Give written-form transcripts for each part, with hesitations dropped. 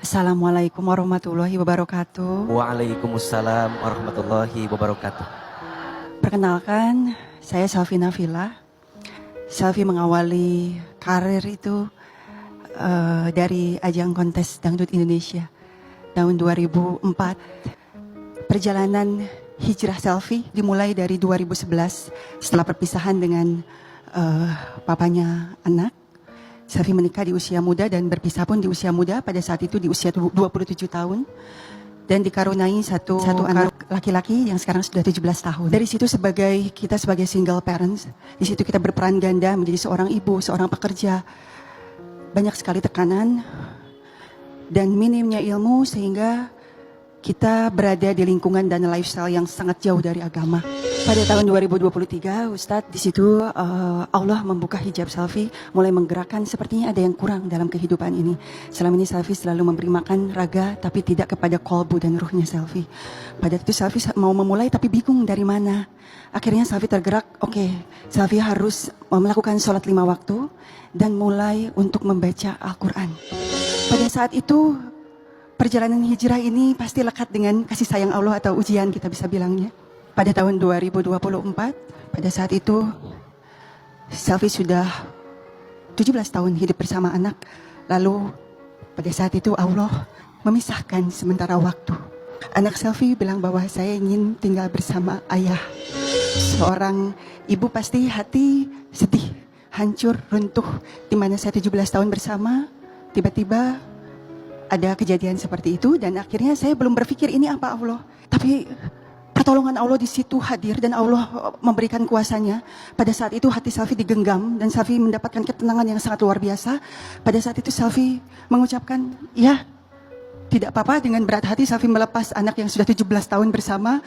Assalamualaikum warahmatullahi wabarakatuh. Waalaikumsalam warahmatullahi wabarakatuh. Perkenalkan, saya Selvi Nafila. Selvi mengawali karir itu dari ajang kontes Dangdut Indonesia tahun 2004. Perjalanan hijrah Selvi dimulai dari 2011 setelah perpisahan dengan papanya anak. Selvi menikah di usia muda dan berpisah pun di usia muda, pada saat itu di usia 27 tahun. Dan dikaruniai satu anak laki-laki yang sekarang sudah 17 tahun. Dari situ kita sebagai single parents, di situ kita berperan ganda menjadi seorang ibu, seorang pekerja. Banyak sekali tekanan dan minimnya ilmu sehingga kita berada di lingkungan dan lifestyle yang sangat jauh dari agama. Pada tahun 2023, Ustadz, di situ Allah membuka hijab Selvi, mulai menggerakkan sepertinya ada yang kurang dalam kehidupan ini. Selama ini Selvi selalu memberi makan raga, tapi tidak kepada kolbu dan ruhnya Selvi. Pada itu Selvi mau memulai tapi bingung dari mana. Akhirnya Selvi tergerak, Selvi harus melakukan sholat 5 waktu dan mulai untuk membaca Al-Quran. Pada saat itu, perjalanan hijrah ini pasti lekat dengan kasih sayang Allah atau ujian kita bisa bilangnya. Pada tahun 2024, pada saat itu Selvi sudah 17 tahun hidup bersama anak. Lalu pada saat itu Allah memisahkan sementara waktu. Anak Selvi bilang bahwa saya ingin tinggal bersama ayah. Seorang ibu pasti hati sedih, hancur, runtuh. Di mana saya 17 tahun bersama, tiba-tiba ada kejadian seperti itu. Dan akhirnya saya belum berpikir ini apa Allah. Tapi pertolongan Allah di situ hadir dan Allah memberikan kuasanya. Pada saat itu hati Selvi digenggam dan Selvi mendapatkan ketenangan yang sangat luar biasa. Pada saat itu Selvi mengucapkan, ya tidak apa-apa, dengan berat hati Selvi melepas anak yang sudah 17 tahun bersama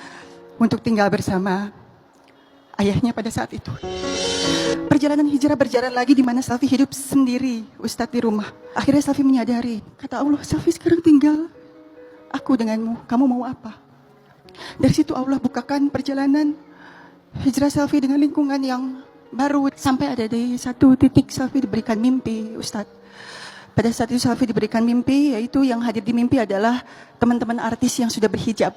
untuk tinggal bersama ayahnya pada saat itu. Perjalanan hijrah berjalan lagi di mana Selvi hidup sendiri, Ustadz, di rumah. Akhirnya Selvi menyadari, kata Allah, Selvi sekarang tinggal aku denganmu, kamu mau apa? Dari situ Allah bukakan perjalanan hijrah Selvi dengan lingkungan yang baru. Sampai ada di satu titik Selvi diberikan mimpi, Ustadz. Pada saat itu Selvi diberikan mimpi, yaitu yang hadir di mimpi adalah teman-teman artis yang sudah berhijab.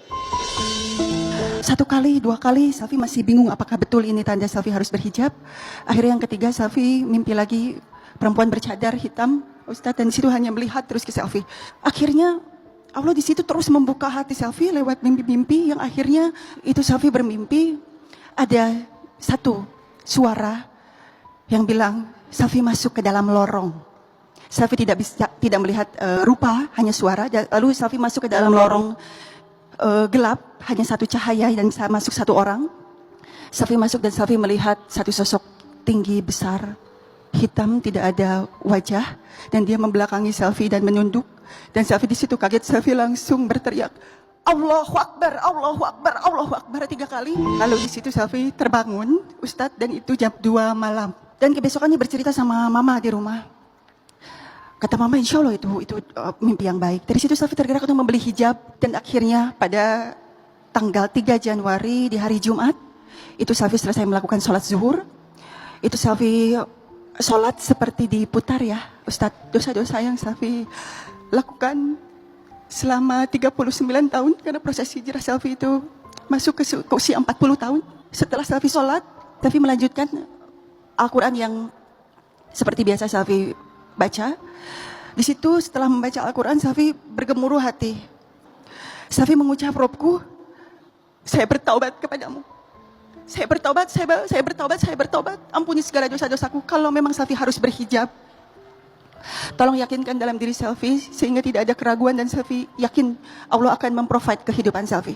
1 kali, 2 kali Selvi masih bingung apakah betul ini tanda Selvi harus berhijab. Akhirnya yang ketiga Selvi mimpi lagi perempuan bercadar hitam, Ustadz, dan di situ hanya melihat terus ke Selvi. Akhirnya Allah di situ terus membuka hati Selvi lewat mimpi-mimpi yang akhirnya itu Selvi bermimpi ada satu suara yang bilang Selvi masuk ke dalam lorong. Selvi tidak melihat rupa, hanya suara. Lalu Selvi masuk ke dalam lorong gelap, hanya satu cahaya dan masuk satu orang. Selvi masuk dan Selvi melihat satu sosok tinggi besar, hitam, tidak ada wajah, dan dia membelakangi Selvi dan menunduk. Dan Selvi di situ kaget, Selvi langsung berteriak, Allahu Akbar, Allahu Akbar, Allahu Akbar 3 kali. Lalu di situ Selvi terbangun, Ustadz, dan itu jam 2 malam. Dan kebesokannya bercerita sama mama di rumah. Kata mama, insya Allah itu mimpi yang baik. Dari situ Selvi tergerak untuk membeli hijab. Dan akhirnya pada tanggal 3 Januari di hari Jumat, itu Selvi selesai melakukan sholat zuhur. Itu Selvi sholat seperti diputar ya, Ustadz, dosa-dosa yang Selvi lakukan selama 39 tahun. Karena proses hijrah Selvi itu masuk ke usia 40 tahun. Setelah Selvi sholat, Selvi melanjutkan Al-Quran yang seperti biasa Selvi baca. Di situ setelah membaca Al-Quran, Selvi bergemuruh hati. Selvi mengucap, Robku, saya bertaubat kepadamu. Saya bertobat, saya bertobat. Ampuni segala dosa-dosaku. Kalau memang Selvi harus berhijab, tolong yakinkan dalam diri Selvi sehingga tidak ada keraguan dan Selvi yakin Allah akan memprovide kehidupan Selvi.